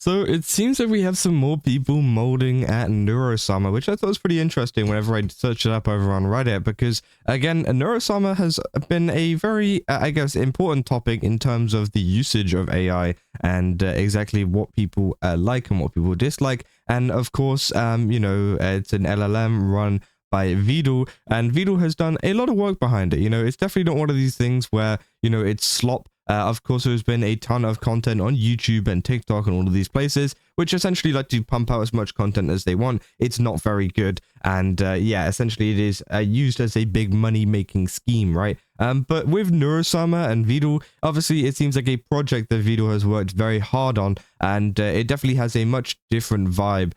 So it seems that we have some more people molding at Neuro Sama, which I thought was pretty interesting whenever I searched it up over on Reddit, because again, Neuro Sama has been a very, I guess, important topic in terms of the usage of AI and exactly what people like and what people dislike. And of course, it's an LLM run by Vedal, and Vedal has done a lot of work behind it. It's definitely not one of these things where, it's slop. Of course, there's been a ton of content on YouTube and TikTok and all of these places, which essentially like to pump out as much content as they want. It's not very good. And yeah, essentially it is used as a big money-making scheme, right? But with Neuro Sama and Vedal, obviously it seems like a project that Vedal has worked very hard on, and it definitely has a much different vibe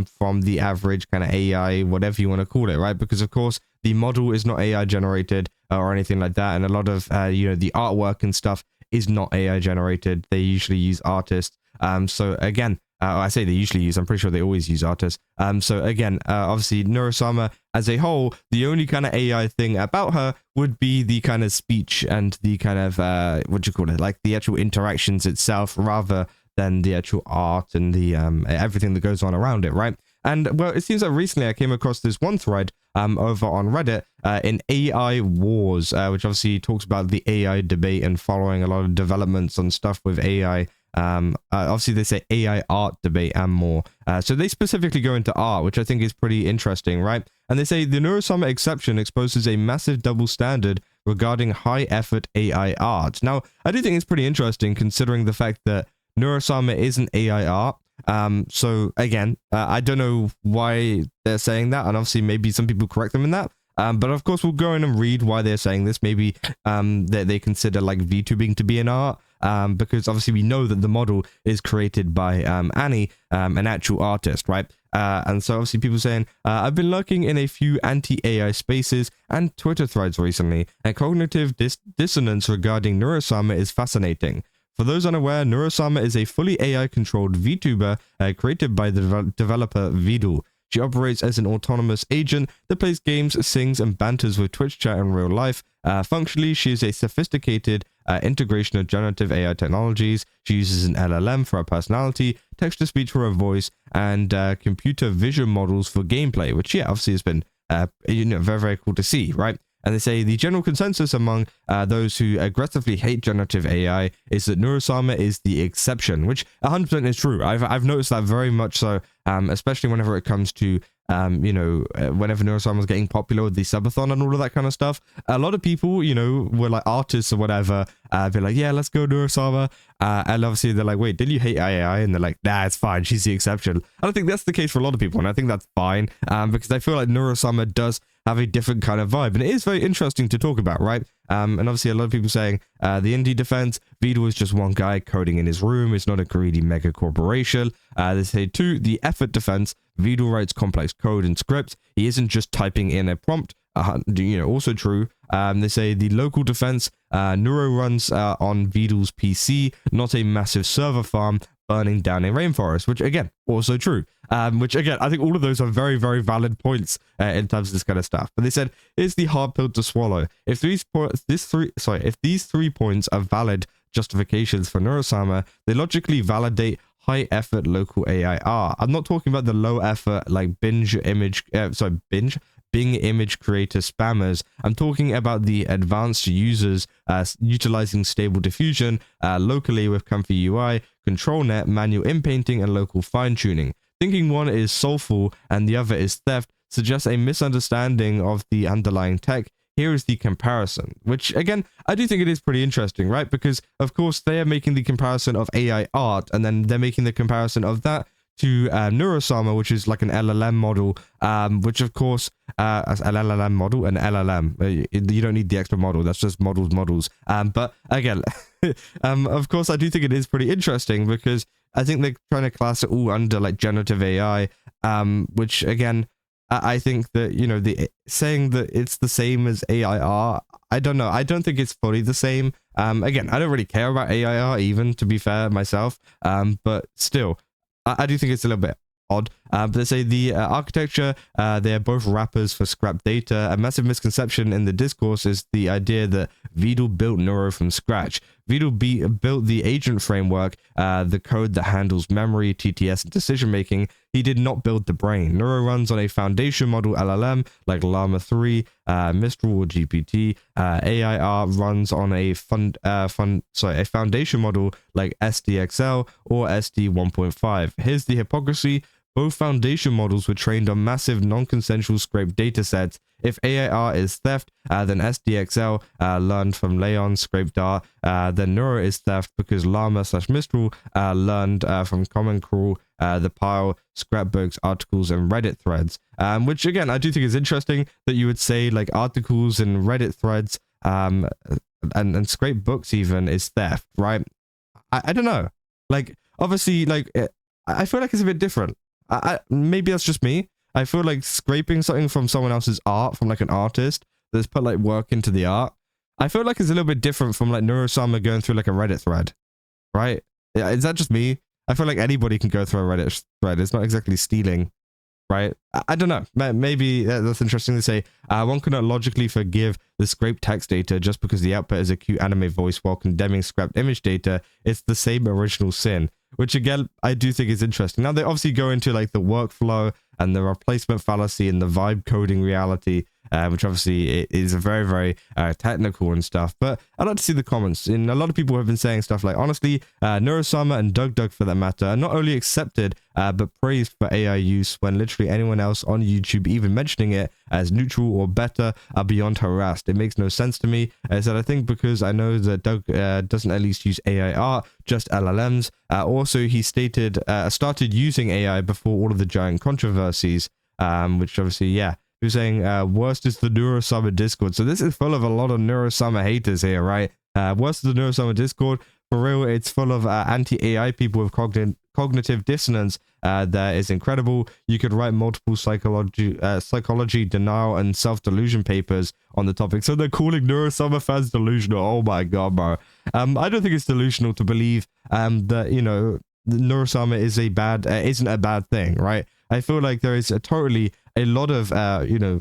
from the average kind of AI, whatever you want to call it, right? Because of course, the model is not AI generated or anything like that. And a lot of, the artwork and stuff is not AI generated. They usually use artists. So again, I say they usually use, I'm pretty sure they always use artists. So again, obviously Neuro Sama as a whole, the only kind of AI thing about her would be the kind of speech and the kind of, like the actual interactions itself, rather than the actual art and the everything that goes on around it, right? And well, it seems that recently I came across this one thread over on Reddit in AI Wars, which obviously talks about the AI debate and following a lot of developments on stuff with AI. Obviously they say AI art debate and more. So they specifically go into art, which I think is pretty interesting, right? And they say the Neuro Sama exception exposes a massive double standard regarding high effort AI art. Now, I do think it's pretty interesting considering the fact that Neuro Sama isn't AI art. So again, I don't know why they're saying that, and obviously maybe some people correct them in that. But of course we'll go in and read why they're saying this. Maybe that they consider like VTubing to be an art, because obviously we know that the model is created by Annie, an actual artist, right? And so obviously people saying, I've been lurking in a few anti-AI spaces and Twitter threads recently, and cognitive dissonance regarding Neuro Sama is fascinating. For those unaware, Neuro Sama is a fully AI-controlled VTuber created by the developer Vedal. She operates as an autonomous agent that plays games, sings, and banters with Twitch chat in real life. Functionally, she is a sophisticated integration of generative AI technologies. She uses an LLM for her personality, text-to-speech for her voice, and computer vision models for gameplay, which, yeah, obviously has been very, very cool to see, right? And they say the general consensus among those who aggressively hate generative AI is that Neuro Sama is the exception, which 100% is true. I've noticed that very much so, especially whenever it comes to, whenever Neuro Sama was getting popular with the subathon and all of that kind of stuff. A lot of people, were like artists or whatever, be like, yeah, let's go Neuro Sama. And obviously they're like, wait, did you hate AI? And they're like, nah, it's fine. She's the exception. I don't think that's the case for a lot of people. And I think that's fine, because I feel like Neuro Sama does have a different kind of vibe, and it is very interesting to talk about, right? And obviously a lot of people saying the indie defense, Vedal is just one guy coding in his room. It's not a greedy mega corporation. They say too, the effort defense, Vedal writes complex code and scripts. He isn't just typing in a prompt. Also true. They say the local defense, Neuro runs on Vedal's PC, not a massive server farm burning down a rainforest, which again, also true. Which again, I think all of those are very, very valid points in terms of this kind of stuff. But they said, here's the hard pill to swallow. If these three points are valid justifications for Neuro Sama, they logically validate high effort local AI art. I'm not talking about the low effort like Bing image creator spammers. I'm talking about the advanced users utilizing stable diffusion locally with comfy UI, control net, manual inpainting, and local fine tuning. Thinking one is soulful and the other is theft suggests a misunderstanding of the underlying tech. Here is the comparison, which again, I do think it is pretty interesting, right? Because of course they are making the comparison of AI art, and then they're making the comparison of that to Neuro Sama, which is like an LLM model, which of course, as an LLM model, an LLM, you don't need the extra model, that's just models. But again, of course, I do think it is pretty interesting because I think they're trying to class it all under like generative AI, which again, I think that, the saying that it's the same as AIR, I don't know. I don't think it's fully the same. Again, I don't really care about AIR even, to be fair, myself. But still, I do think it's a little bit odd. But they say the architecture, they are both wrappers for scrap data. A massive misconception in the discourse is the idea that Vedal built Neuro from scratch. Vedal built the agent framework, the code that handles memory, TTS, and decision making. He did not build the brain. Neuro runs on a foundation model LLM like Llama 3, Mistral or GPT. AIR runs on a foundation model like SDXL or SD 1.5. Here's the hypocrisy. Both foundation models were trained on massive non-consensual scraped datasets. If AIR is theft, then SDXL learned from Leon's scraped data. Then Neuro is theft because Llama/Mistral learned from Common Crawl, the pile, scrapbooks, articles, and Reddit threads. Which again, I do think is interesting that you would say like articles and Reddit threads and scraped books even is theft, right? I don't know. Like obviously, like I feel like it's a bit different. Maybe that's just me. I feel like scraping something from someone else's art, from like an artist that's put like work into the art, I feel like it's a little bit different from like Neuro Sama going through like a Reddit thread, right? Yeah, is that just me? I feel like anybody can go through a Reddit thread. It's not exactly stealing, right? I don't know. Maybe that's interesting to say. One cannot logically forgive the scraped text data just because the output is a cute anime voice while condemning scrapped image data. It's the same original sin. Which again, I do think is interesting. Now they obviously go into like the workflow and the replacement fallacy and the vibe coding reality, which obviously is a very, very technical and stuff. But I'd like to see the comments. And a lot of people have been saying stuff like, honestly, Neuro Sama and Doug for that matter are not only accepted, but praised for AI use when literally anyone else on YouTube even mentioning it as neutral or better are beyond harassed. It makes no sense to me. I said, I think because I know that Doug doesn't at least use AI art, just LLMs. Also, he started using AI before all of the giant controversies, which obviously, yeah, he was saying worst is the Neuro Sama Discord. So this is full of a lot of Neuro Sama haters here, right? Worst is the Neuro Sama Discord. For real, it's full of anti-AI people with cognitive dissonance. That is incredible. You could write multiple psychology, denial, and self-delusion papers on the topic. So they're calling Neuro Sama fans delusional. Oh my god, bro. I don't think it's delusional to believe that, you know, Neuro Sama isn't a bad thing, right? I feel like there is a lot of you know,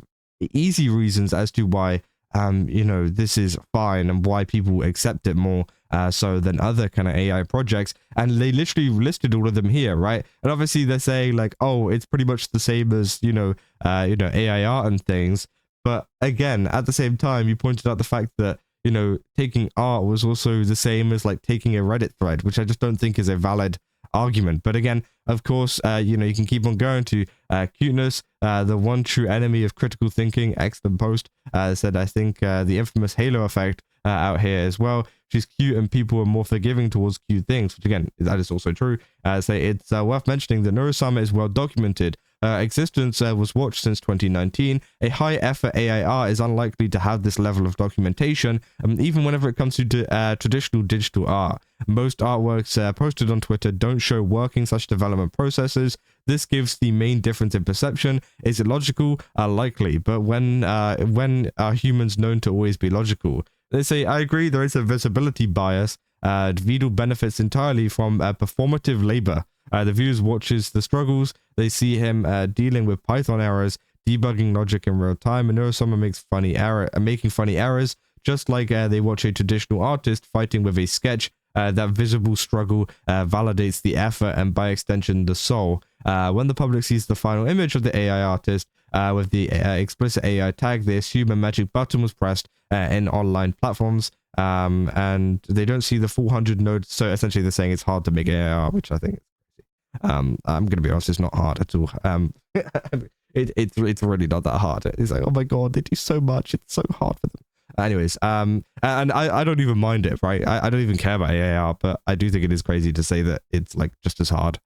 easy reasons as to why you know, this is fine and why people accept it more so than other kind of AI projects. And they literally listed all of them here, right? And obviously they're saying like, oh, it's pretty much the same as, you know, AI art and things. But again, at the same time, you pointed out the fact that, you know, taking art was also the same as like taking a Reddit thread, which I just don't think is a valid argument. But again, of course, you know, you can keep on going to cuteness, the one true enemy of critical thinking. Excellent post. Said, I think the infamous Halo effect out here as well. She's cute and people are more forgiving towards cute things, which again, that is also true. Say it's worth mentioning that Neuro Sama is well documented. Existence was watched since 2019. A high effort AIR is unlikely to have this level of documentation, even whenever it comes to traditional digital art. Most artworks posted on Twitter don't show working such development processes. This gives the main difference in perception. Is it logical? Likely, but when are humans known to always be logical? They say, I agree, there is a visibility bias. Vedal benefits entirely from performative labor. The viewers watches the struggles. They see him dealing with Python errors, debugging logic in real time, and Neuro Sama making funny errors, just like they watch a traditional artist fighting with a sketch. That visible struggle validates the effort and by extension the soul. When the public sees the final image of the AI artist with the explicit AI tag, they assume a magic button was pressed in online platforms, and they don't see the full 100 nodes. So essentially they're saying it's hard to make AI, which I think is crazy. I'm gonna be honest, it's not hard at all. It's really not that hard. It's like, oh my god, they do so much, it's so hard for them. Anyways, and I don't even mind it, right? I don't even care about AR, but I do think it is crazy to say that it's like just as hard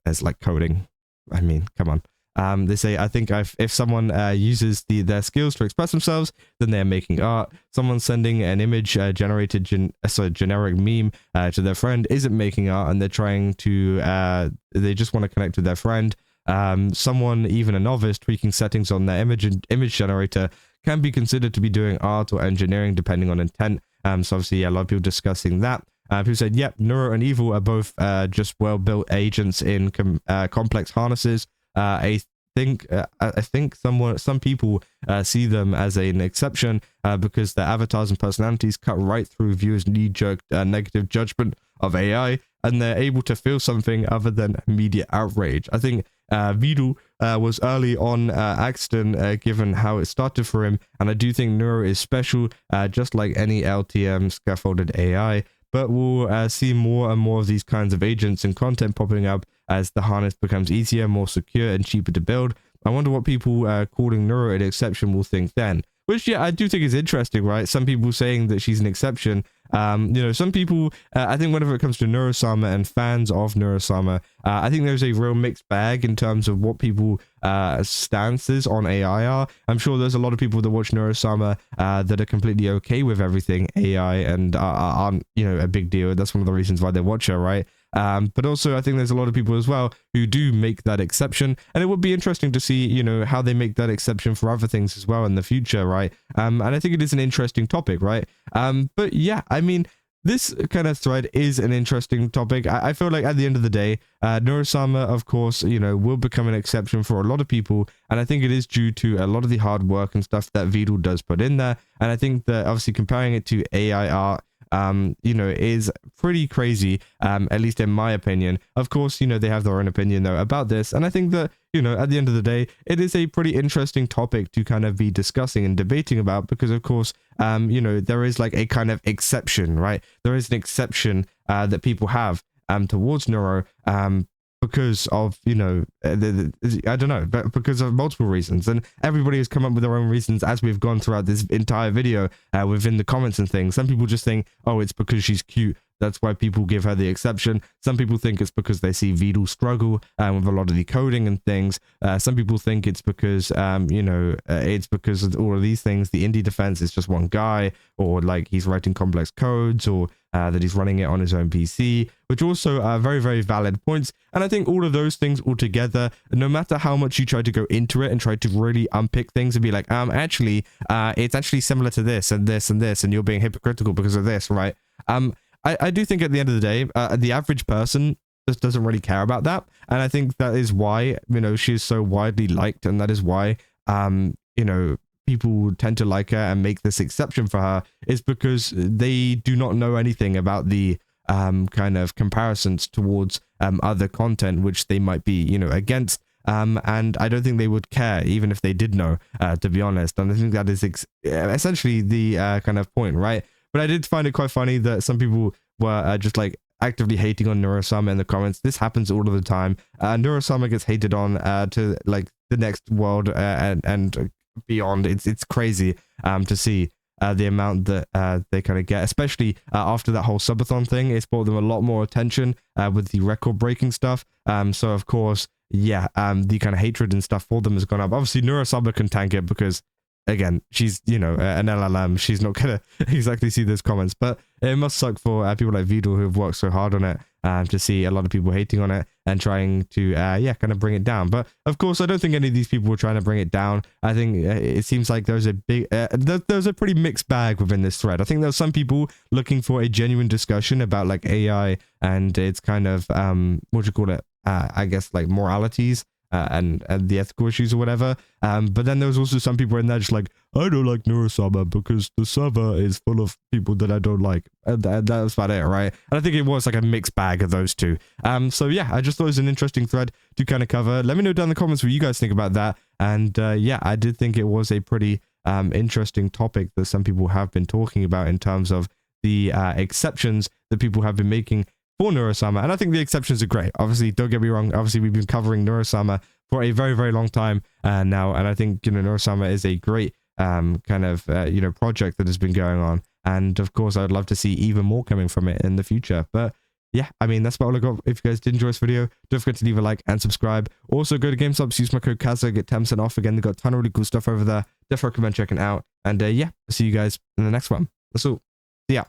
as like coding. I mean, come on. They say, I think if someone uses their skills to express themselves, then they're making art. Someone sending an image generated generic meme to their friend isn't making art, and they're trying to they just want to connect with their friend. Someone, even a novice, tweaking settings on their image generator can be considered to be doing art or engineering depending on intent. So obviously, yeah, a lot of people discussing that. People said, yep, Neuro and Evil are both just well-built agents in complex harnesses. A I think some people see them as an exception because their avatars and personalities cut right through viewers' knee-jerk negative judgment of AI, and they're able to feel something other than immediate outrage. I think Vedal was early on accident given how it started for him, and I do think Neuro is special, just like any LTM scaffolded AI. But we'll see more and more of these kinds of agents and content popping up as the harness becomes easier, more secure, and cheaper to build. I wonder what people calling Neuro an exception will think then. Which, yeah, I do think is interesting, right? Some people saying that she's an exception. Some people, I think whenever it comes to Neuro Sama and fans of Neuro Sama, I think there's a real mixed bag in terms of what people stances on AI are. I'm sure there's a lot of people that watch Neuro Sama that are completely okay with everything AI and aren't, a big deal. That's one of the reasons why they watch her, right? But also I think there's a lot of people as well who do make that exception, and it would be interesting to see, how they make that exception for other things as well in the future, right? And I think it is an interesting topic, right? But yeah, I mean, this kind of thread is an interesting topic. I feel like at the end of the day, Neuro Sama, of course, will become an exception for a lot of people. And I think it is due to a lot of the hard work and stuff that Vedal does put in there. And I think that obviously comparing it to AI art, is pretty crazy, at least in my opinion. Of course, they have their own opinion though about this. And I think that, at the end of the day, it is a pretty interesting topic to kind of be discussing and debating about because, of course, there is like a kind of exception, right? There is an exception that people have towards Neuro because of, I don't know, but because of multiple reasons. And everybody has come up with their own reasons as we've gone throughout this entire video within the comments and things. Some people just think, oh, it's because she's cute. That's why people give her the exception. Some people think it's because they see Vedal struggle with a lot of the coding and things. Some people think it's because, it's because of all of these things. The indie defense is just one guy, or like he's writing complex codes, or that he's running it on his own PC, which also are very, very valid points. And I think all of those things all together, no matter how much you try to go into it and try to really unpick things and be like, it's actually similar to this and this and this, and you're being hypocritical because of this, right? I do think at the end of the day, the average person just doesn't really care about that. And I think that is why, she's so widely liked. And that is why, people tend to like her and make this exception for her, is because they do not know anything about the kind of comparisons towards other content, which they might be, against. And I don't think they would care, even if they did know, to be honest. And I think that is essentially the kind of point, right? But I did find it quite funny that some people were just like actively hating on Neuro Sama in the comments. This happens all of the time. Neuro Sama gets hated on to like the next world and beyond. It's crazy to see the amount that they kind of get, especially after that whole subathon thing. It's brought them a lot more attention with the record breaking stuff. So of course, yeah, the kind of hatred and stuff for them has gone up. Obviously, Neuro Sama can tank it because, again, she's, an LLM. She's not going to exactly see those comments, but it must suck for people like Vedal who have worked so hard on it to see a lot of people hating on it and trying to, kind of bring it down. But of course, I don't think any of these people were trying to bring it down. I think it seems like there's a big, there's a pretty mixed bag within this thread. I think there's some people looking for a genuine discussion about like AI and its kind of, I guess like moralities. And the ethical issues or whatever. But then there was also some people in there just like, I don't like Neuro Sama because the server is full of people that I don't like. And that was about it, right? And I think it was like a mixed bag of those two. So yeah, I just thought it was an interesting thread to kind of cover. Let me know down in the comments what you guys think about that. And yeah, I did think it was a pretty interesting topic that some people have been talking about in terms of the exceptions that people have been making for Neuro Sama. And I think the exceptions are great. Obviously, don't get me wrong. Obviously, we've been covering Neuro Sama for a very, very long time now. And I think, Neuro Sama is a great kind of, project that has been going on. And of course, I'd love to see even more coming from it in the future. But yeah, I mean, that's about all I got. If you guys did enjoy this video, don't forget to leave a like and subscribe. Also, go to GameStops, use my code Kazza, get 10% off. Again, they've got a ton of really cool stuff over there. Definitely recommend checking it out. And yeah, I'll see you guys in the next one. That's all. See ya.